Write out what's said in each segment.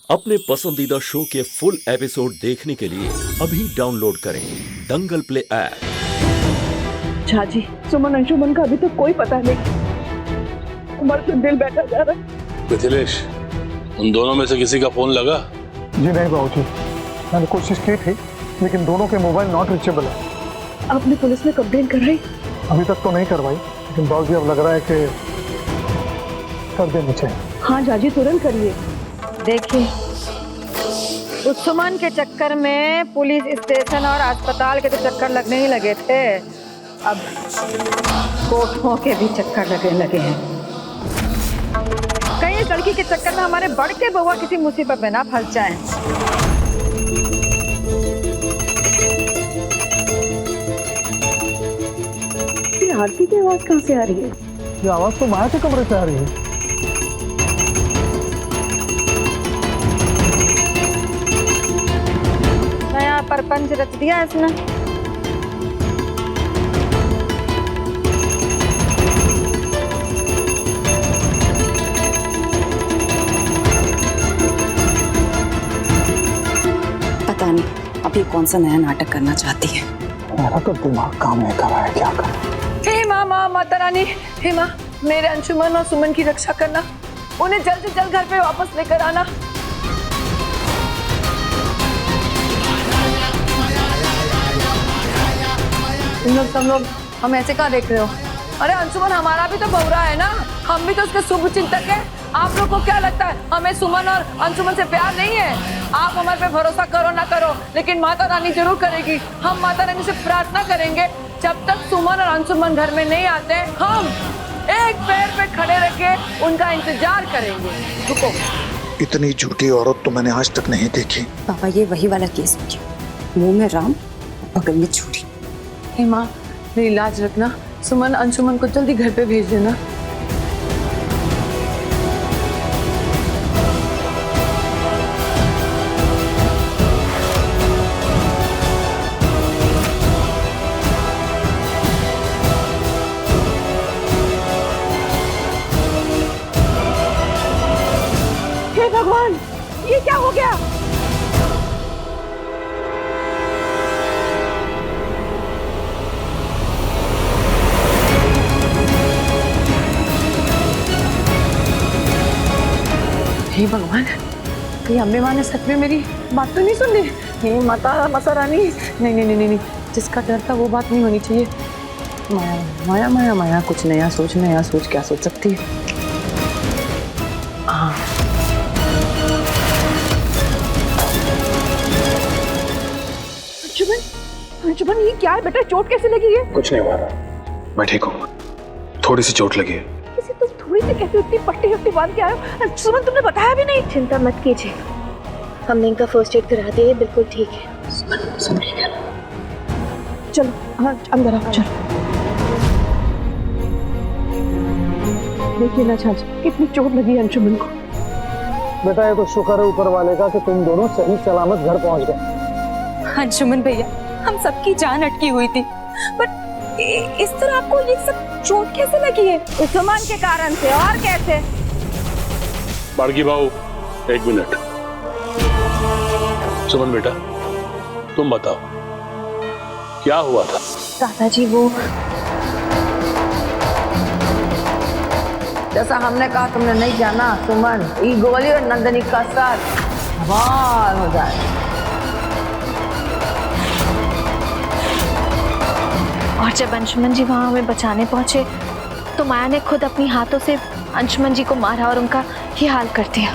अपने पसंदीदा शो के फुल एपिसोड देखने के लिए अभी डाउनलोड करें दंगल प्ले ऐप। झा जी, सुमन अंशुमन का अभी तक कोई पता नहीं। उमर से दिल बैठा जा रहा है। मिथिलेश, उन दोनों में से किसी का फोन लगा? जी नहीं बाबूजी, मैंने कोशिश की थी लेकिन दोनों के मोबाइल नॉट रीचेबल है। आपने पुलिस में कंप्लेन कराई? अभी तक तो नहीं करवाई, लेकिन बाबूजी अब लग रहा है कि कर देनी चाहिए। हाँ झाजी, तुरंत करिए। देखिए, उस सुमन के चक्कर में पुलिस स्टेशन और अस्पताल के तो चक्कर लगने ही लगे थे, अब कोर्टों के भी चक्कर लगने लगे हैं। कहीं इस लड़की के चक्कर में हमारे बड़ के बउआ किसी मुसीबत में ना फंस जाएं। ये आरती की आवाज कहाँ से आ रही है? ये आवाज तो माया के कमरे से आ रही है। नया परपंच रच दिया इसने। पता नहीं अब ये कौन सा नया नाटक करना चाहती है। मेरा तो दिमाग काम नहीं कर रहा है, क्या करें। हे माँ, माता रानी, हे माँ, मेरे अंशुमन और सुमन की रक्षा करना, उन्हें जल्द से जल्द घर पे वापस लेकर आना। सब लोग हम ऐसे कहाँ देख रहे हो? अरे अंशुमन हमारा भी तो बहुरा है ना, हम भी तो उसके शुभ चिंतक हैं। आप लोग को क्या लगता है हमें सुमन और अंशुमन से प्यार नहीं है? आप हमारे पे भरोसा करो ना करो, लेकिन माता रानी जरूर करेगी। हम माता रानी से प्रार्थना करेंगे, जब तक सुमन और अंशुमन घर में नहीं आते हम एक पैर पे खड़े रह के उनका इंतजार करेंगे। रुको, इतनी झूठी औरत तो मैंने आज तक नहीं देखी। पापा ये वही वाला केस हो गया, मुंह में राम बगल में छुरी। हे माँ, मेरी लाज रखना, सुमन अंशुमन को जल्दी घर पे भेज देना। हे भगवान, ये क्या हो गया? हे भगवान, कहीं अम्बे माँ ने सच में मेरी बात तो नहीं सुन ली? हे माता रानी, नहीं नहीं नहीं नहीं, जिसका डर था वो बात नहीं होनी चाहिए। माया माया माया माया, कुछ नया सोच क्या सोच सकती है? हाँ, अंशुमन ये क्या है बेटा? चोट कैसे लगी है? कुछ नहीं हुआ, मैं ठीक हूँ। थोड़ी सी चोट लगी है। किसी तुम थोड़ी सी कैसे इतनी पट्टी बांध के आए हो? सुमन तुमने बताया भी नहीं। चिंता मत कीजिए, हमने इनका फर्स्ट एड करा दिया है, बिल्कुल ठीक है। सब ठीक है। चलो हाँ, अंदर आओ, चलो। देखिए ना चाची, कितनी चोट लगी है अंशुमन को। बेटा ये तो शुक्र है ऊपर वाले का कि तुम दोनों सही सलामत घर पहुंच गए। अंशुमन भैया, हम सबकी जान अटकी हुई थी, पर इस तरह आपको ये सब चोट कैसे लगी है? सुमन के कारण से, और कैसे? बाड़की बाबू, एक मिनट। सुमन बेटा, तुम बताओ क्या हुआ था? दादाजी वो जैसा हमने कहा तुमने नहीं किया ना सुमन, ये गोली और नंदनी का साथ बाल हो जाए। और जब अंशुमन जी वहाँ हमें बचाने पहुंचे तो माया ने खुद अपनी हाथों से अंशुमन जी को मारा और उनका ये हाल कर दिया।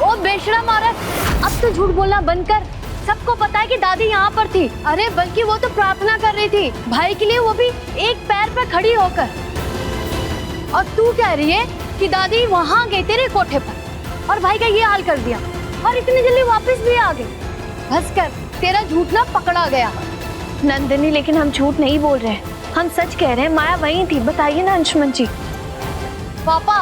ओ बेशरम औरत, अब तो झूठ बोलना बंद कर। सबको पता है कि दादी यहाँ पर थी। अरे बल्कि वो तो प्रार्थना कर रही थी भाई के लिए, वो भी एक पैर पर खड़ी होकर। और तू कह रही है कि दादी वहाँ गई तेरे कोठे पर और भाई का ये हाल कर दिया और इतनी जल्दी वापस भी आ गई। बस कर, तेरा झूठ ना पकड़ा गया। नंदिनी, लेकिन हम झूठ नहीं बोल रहे, हम सच कह रहे हैं। माया वहीं थी, बताइए ना अंशुमन जी। पापा,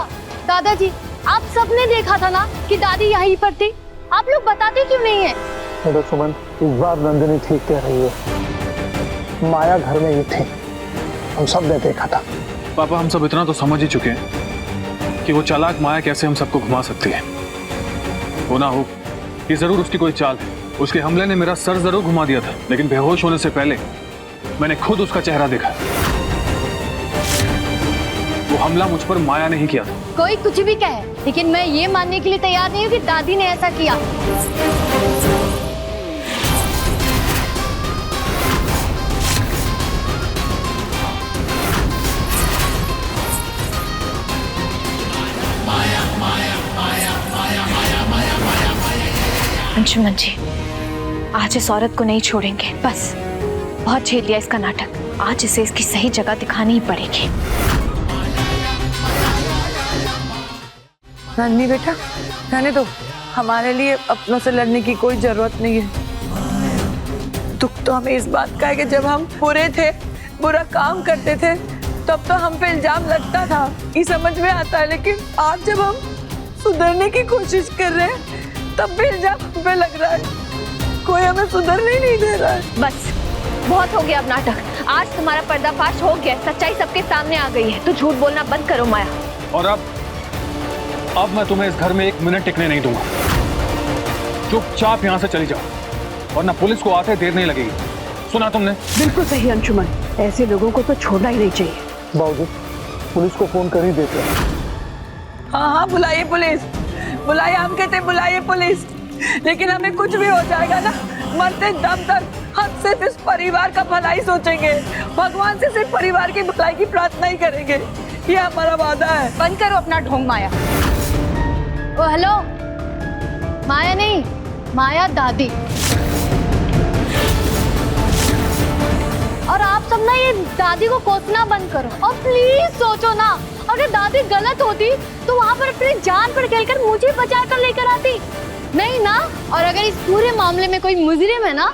दादाजी, आप सबने देखा था ना कि दादी यहीं पर थी, आप लोग बताते क्यों नहीं है? बेटा सुमन, इस बार नंदिनी ठीक कह रही है, माया घर में ही थी, हम सब ने देखा था। पापा, हम सब इतना तो समझ ही चुके हैं कि वो चालाक माया कैसे हम सबको घुमा सकती है। वो ना हो, ये जरूर उसकी कोई चाल है। उसके हमले ने मेरा सर जरूर घुमा दिया था, लेकिन बेहोश होने से पहले मैंने खुद उसका चेहरा देखा। वो हमला मुझ पर माया ने ही किया था। कोई कुछ भी कहे, लेकिन मैं ये मानने के लिए तैयार नहीं हूँ कि दादी ने ऐसा किया। अंशुमन जी, आज इस औरत को नहीं छोड़ेंगे। बस बहुत झेल लिया इसका नाटक, आज इसे इसकी सही जगह दिखानी ही पड़ेगी। नन्ही बेटा, रहने दो, हमारे लिए अपनों से लड़ने की कोई जरूरत नहीं है। दुख तो हमें इस बात का है कि जब हम बुरे थे, बुरा काम करते थे, तब तो हम पे इल्जाम लगता था, ये समझ में आता है। लेकिन आज जब हम सुधरने की कोशिश कर रहे हैं, तब भी इल्जाम हम पे लग रहा है। कोई हमें सुधरने ही नहीं दे रहा है। बस बहुत हो गया अब नाटक। आज तुम्हारा पर्दाफाश हो गया, सच्चाई सबके सामने आ गई है। तो झूठ बोलना बंद करो माया। और अब मैं तुम्हें इस घर में एक मिनट टिकने नहीं दूंगा। चुपचाप यहाँ से चली जाओ, वरना पुलिस को आते देर नहीं लगेगी। सुना तुमने? बिल्कुल सही अंशुमन, ऐसे लोगों को तो छोड़ना ही नहीं चाहिए। बाबूजी, पुलिस को फोन कर ही देते हैं। हाँ हाँ, बुलाइए पुलिस, बुलाइए। हम कहते बुलाइए पुलिस, लेकिन हमें कुछ भी हो जाएगा ना, मरते दम तक हम सिर्फ इस परिवार का भलाई सोचेंगे। भगवान से सिर्फ परिवार की भलाई की प्रार्थना ही करेंगे। ये हमारा वादा है। बंद करो अपना ढोंग माया। ओ हेलो, माया नहीं, माया दादी। और आप सब ना ये दादी को कोसना बंद करो। और प्लीज सोचो ना, अगर दादी गलत होती तो वहाँ पर अपनी जान पर खेलकर मुझे बचा कर लेकर आती, नहीं ना। और अगर इस पूरे मामले में कोई मुजरिम है ना,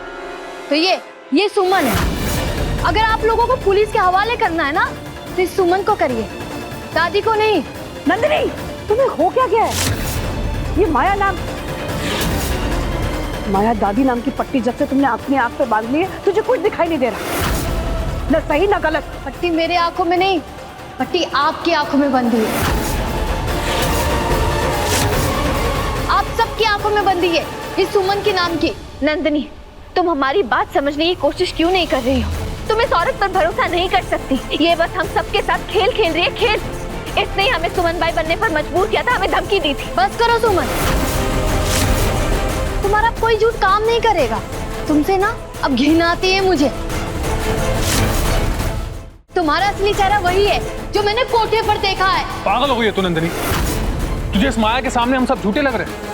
तो ये सुमन है। अगर आप लोगों को पुलिस के हवाले करना है ना, तो इस सुमन को करिए, दादी को नहीं। नंदिनी, तुम्हें हो क्या गया है? ये माया दादी नाम की पट्टी जब से तुमने अपनी आंख पे बांध ली है, तुझे कुछ दिखाई नहीं दे रहा, न सही न गलत। पट्टी मेरे आंखों में नहीं, पट्टी आपकी आंखों में बंधी है। आप सबकी आंखों में बंधी है इस सुमन के नाम की। नंदिनी, तुम हमारी बात समझने की कोशिश क्यों नहीं कर रही हो? तुम इस औरत पर भरोसा नहीं कर सकती। ये बस हम सबके साथ खेल खेल रही है, खेल। इसने हमें सुमन बाई बनने पर मजबूर किया था, हमें धमकी दी थी। बस करो सुमन, तुम्हारा कोई झूठ काम नहीं करेगा। तुमसे ना अब घिन आती है मुझे। तुम्हारा असली चेहरा वही है जो मैंने कोठे पर देखा है। पागल हो गई है तू नंदिनी, तुझे इस माया के सामने हम सब झूठे लग रहे हैं।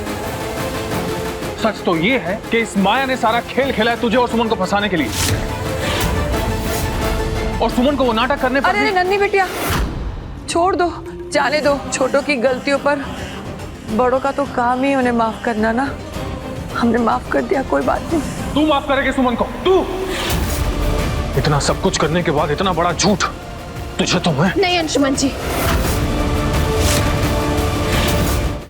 सच तो ये है कि इस माया ने सारा खेल खेला है तुझे और सुमन को फंसाने के लिए, और सुमन को वो नाटक करने पर। अरे नन्ही बेटिया, छोड़ दो, जाने दो। छोटों की गलतियों पर बड़ों का तो काम ही उन्हें माफ करना ना। हमने माफ कर दिया, कोई बात नहीं। तू माफ करेगी सुमन को? तू इतना सब कुछ करने के बाद इतना बड़ा झूठ तुझे तो मैं। नहीं अंशुमन जी,